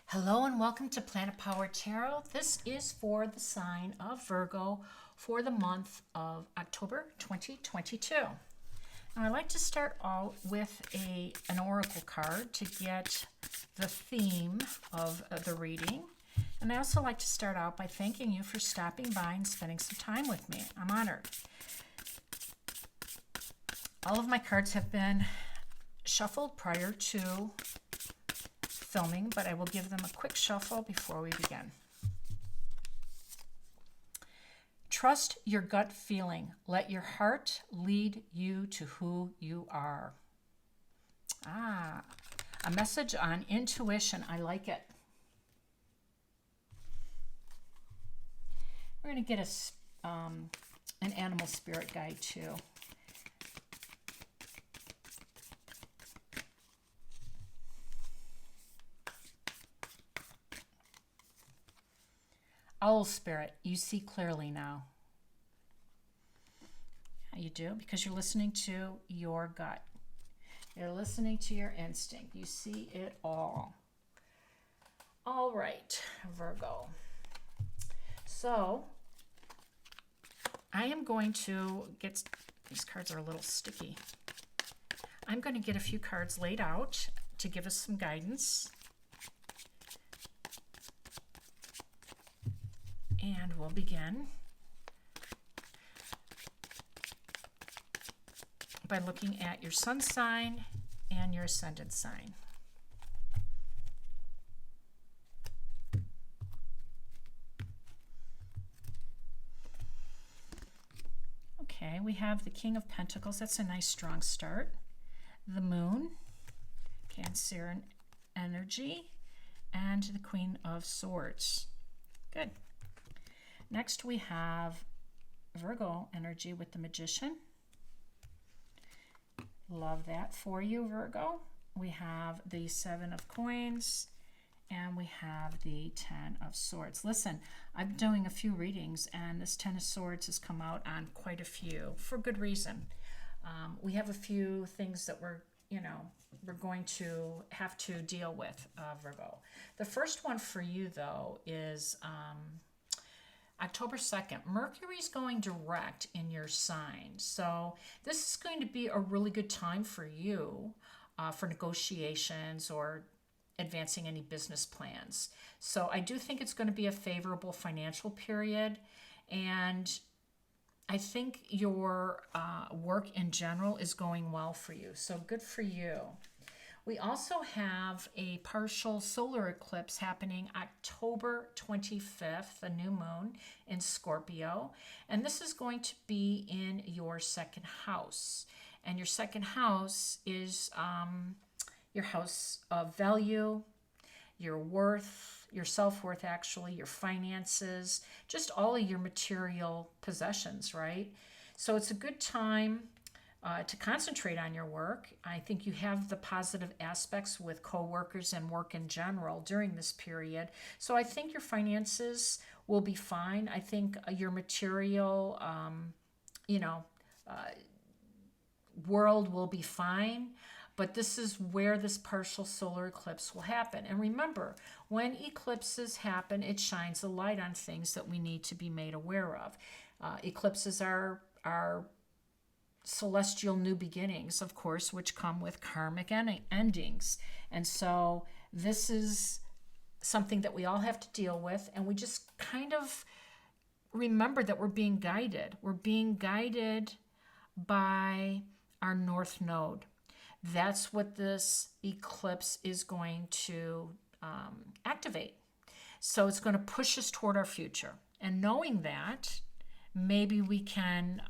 Hello and welcome to Planet Power Tarot. This is for the sign of Virgo for the month of October 2022. Now I like to start out with an oracle card to get the theme of the reading. And I also like to start out by thanking you for stopping by and spending some time with me. I'm honored. All of my cards have been shuffled prior to filming, but I will give them a quick shuffle before we begin. Trust your gut feeling. Let your heart lead you to who you are. A message on intuition. I like it. We're going to get an animal spirit guide too. Owl spirit, you see clearly now. Yeah, you do, because you're listening to your gut. You're listening to your instinct. You see it all. All right, Virgo. So I am going to get, these cards are a little sticky. I'm going to get a few cards laid out to give us some guidance. And we'll begin by looking at your sun sign and your ascendant sign. Okay, we have the King of Pentacles. That's a nice strong start. The Moon, Cancer energy, and the Queen of Swords. Good. Next we have Virgo energy with the Magician. Love that for you, Virgo. We have the Seven of Coins and we have the Ten of Swords. Listen, I've been doing a few readings and this Ten of Swords has come out on quite a few for good reason. We have a few things that we're going to have to deal with, Virgo. The first one for you though is October 2nd, Mercury's going direct in your sign. So this is going to be a really good time for you for negotiations or advancing any business plans. So I do think it's going to be a favorable financial period. And I think your work in general is going well for you. So good for you. We also have a partial solar eclipse happening October 25th, a new moon in Scorpio. And this is going to be in your second house. And your second house is your house of value, your worth, your self-worth actually, your finances, just all of your material possessions, right? So it's a good time to concentrate on your work. I think you have the positive aspects with coworkers and work in general during this period. So I think your finances will be fine. I think your material, world will be fine. But this is where this partial solar eclipse will happen. And remember, when eclipses happen, it shines a light on things that we need to be made aware of. Eclipses are celestial new beginnings, of course, which come with karmic endings. And so this is something that we all have to deal with, and we just kind of remember that we're being guided. We're being guided by our North Node. That's what this eclipse is going to activate. So it's going to push us toward our future. And knowing that, maybe we can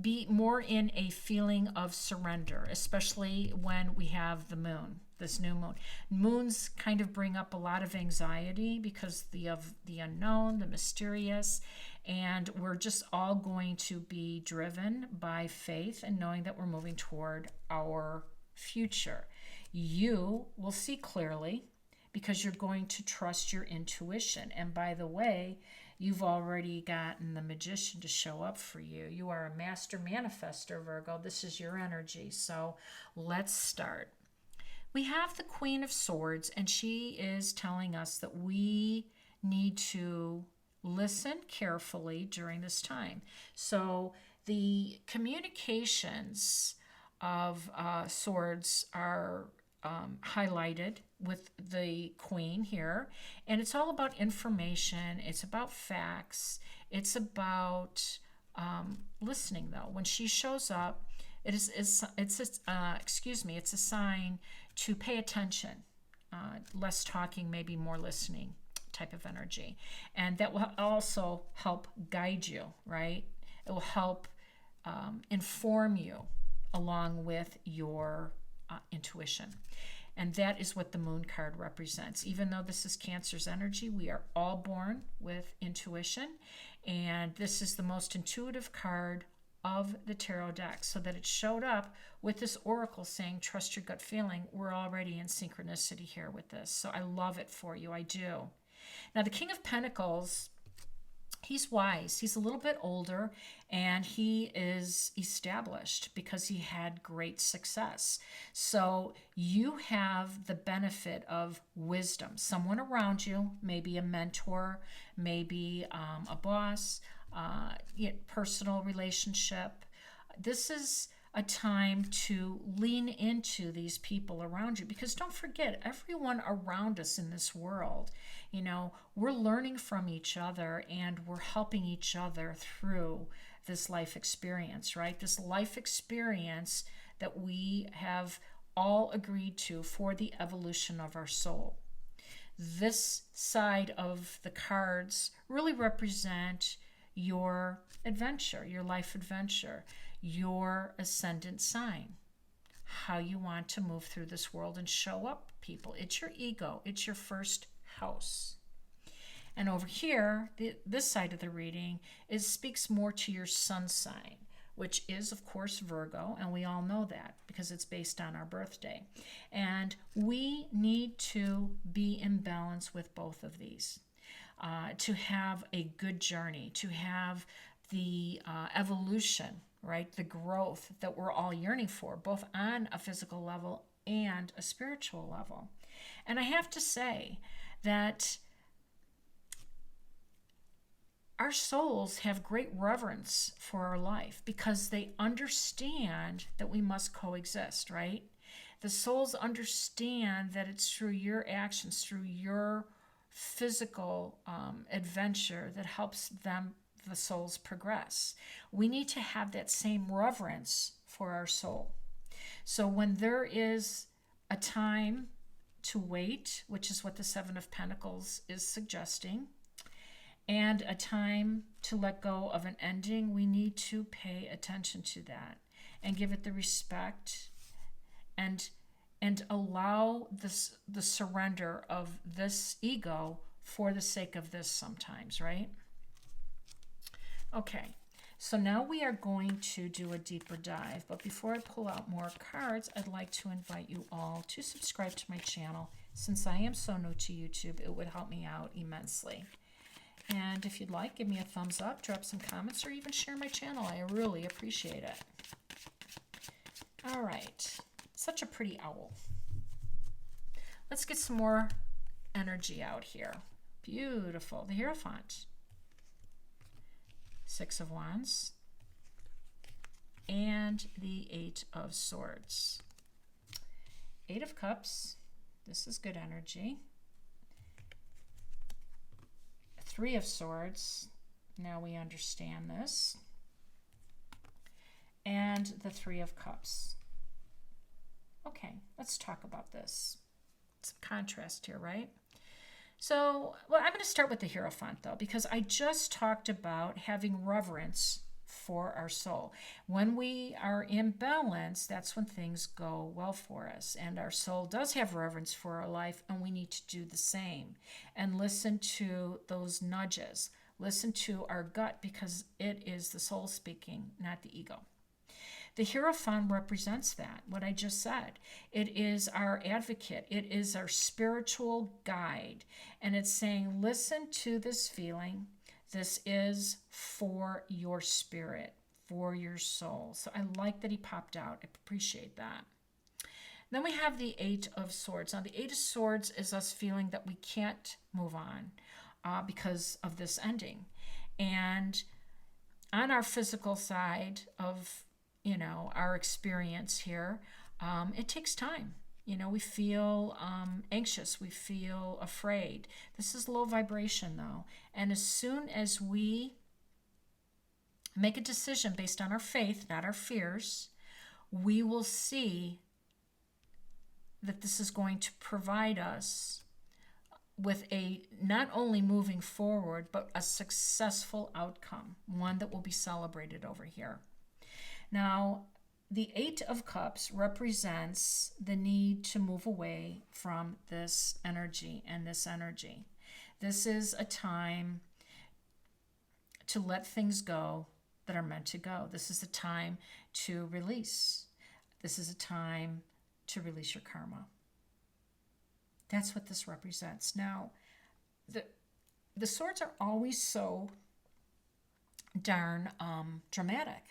be more in a feeling of surrender, especially when we have the moon, this new moon. Moons kind of bring up a lot of anxiety because of the unknown, the mysterious, and we're just all going to be driven by faith and knowing that we're moving toward our future. You will see clearly because you're going to trust your intuition. And by the way, you've already gotten the Magician to show up for you. You are a master manifester, Virgo. This is your energy. So let's start. We have the Queen of Swords, and she is telling us that we need to listen carefully during this time. So the communications of swords are highlighted with the Queen here, and it's all about information. It's about facts. It's about listening, though. When she shows up, it's a sign to pay attention. Less talking, maybe more listening type of energy. And that will also help guide you, right? It will help inform you along with your intuition. And that is what the moon card represents. Even though this is Cancer's energy, we are all born with intuition. And this is the most intuitive card of the tarot deck, so that it showed up with this oracle saying, trust your gut feeling. We're already in synchronicity here with this. So I love it for you. I do. Now, the King of Pentacles, he's wise. He's a little bit older, and he is established because he had great success. So you have the benefit of wisdom. Someone around you, maybe a mentor, maybe a boss, personal relationship. This is a time to lean into these people around you, because don't forget, everyone around us in this world, we're learning from each other, and we're helping each other through this life experience, right? This life experience that we have all agreed to for the evolution of our soul. This side of the cards really represent your adventure, your life adventure, your ascendant sign, how you want to move through this world and show up, people. It's your ego. It's your first house. And over here, this side of the reading speaks more to your sun sign, which is, of course, Virgo, and we all know that because it's based on our birthday. And we need to be in balance with both of these. To have a good journey, to have the evolution, right? The growth that we're all yearning for, both on a physical level and a spiritual level. And I have to say that our souls have great reverence for our life because they understand that we must coexist, right? The souls understand that it's through your actions, through your physical adventure that helps the souls progress. We need to have that same reverence for our soul. So when there is a time to wait, which is what the Seven of Pentacles is suggesting, and a time to let go of an ending, we need to pay attention to that and give it the respect and allow the surrender of this ego for the sake of this sometimes, right? Okay, so now we are going to do a deeper dive. But before I pull out more cards, I'd like to invite you all to subscribe to my channel. Since I am so new to YouTube, it would help me out immensely. And if you'd like, give me a thumbs up, drop some comments, or even share my channel. I really appreciate it. All right. Such a pretty owl. Let's get some more energy out here. Beautiful. The Hierophant. Six of Wands. And the Eight of Swords. Eight of Cups. This is good energy. Three of Swords. Now we understand this. And the Three of Cups. Okay, let's talk about this. Some contrast here, right? So, well, I'm going to start with the Hierophant, though, because I just talked about having reverence for our soul. When we are in balance, that's when things go well for us. And our soul does have reverence for our life, and we need to do the same. And listen to those nudges. Listen to our gut, because it is the soul speaking, not the ego. The Hierophant represents that, what I just said. It is our advocate. It is our spiritual guide. And it's saying, listen to this feeling. This is for your spirit, for your soul. So I like that he popped out. I appreciate that. Then we have the Eight of Swords. Now, the Eight of Swords is us feeling that we can't move on because of this ending. And on our physical side of, our experience here, it takes time. We feel anxious. We feel afraid. This is low vibration, though. And as soon as we make a decision based on our faith, not our fears, we will see that this is going to provide us with a not only moving forward, but a successful outcome, one that will be celebrated over here. Now, the Eight of Cups represents the need to move away from this energy and this energy. This is a time to let things go that are meant to go. This is a time to release. This is a time to release your karma. That's what this represents. Now, the swords are always so darn dramatic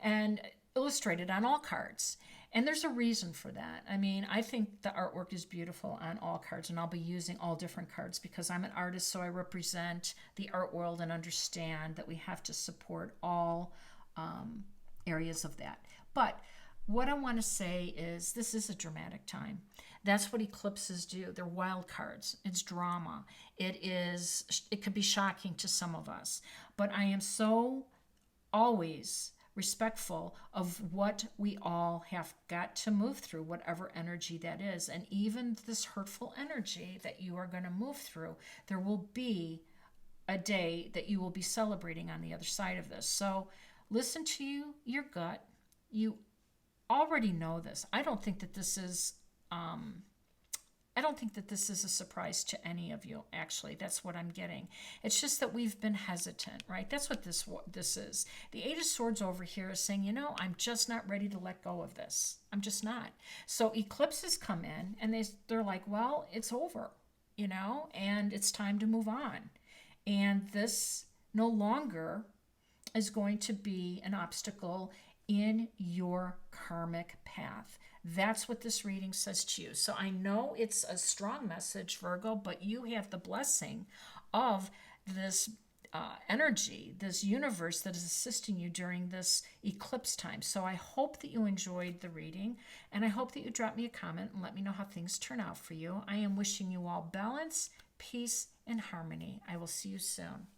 and illustrated on all cards. And there's a reason for that. I mean, I think the artwork is beautiful on all cards, and I'll be using all different cards because I'm an artist, so I represent the art world and understand that we have to support all areas of that. But what I want to say is this is a dramatic time. That's what eclipses do. They're wild cards. It's drama. It could be shocking to some of us. But I am so always respectful of what we all have got to move through, whatever energy that is. And even this hurtful energy that you are going to move through, there will be a day that you will be celebrating on the other side of this. So listen to your gut. You already know this. I don't think that this is a surprise to any of you, actually. That's what I'm getting. It's just that we've been hesitant, right? That's what this is. The Eight of Swords over here is saying, I'm just not ready to let go of this. I'm just not. So eclipses come in, and they're like, well, it's over, and it's time to move on. And this no longer is going to be an obstacle in your karmic path. That's what this reading says to you. So I know it's a strong message, Virgo, but you have the blessing of this energy, this universe that is assisting you during this eclipse time. So I hope that you enjoyed the reading, and I hope that you drop me a comment and let me know how things turn out for you. I am wishing you all balance, peace, and harmony. I will see you soon.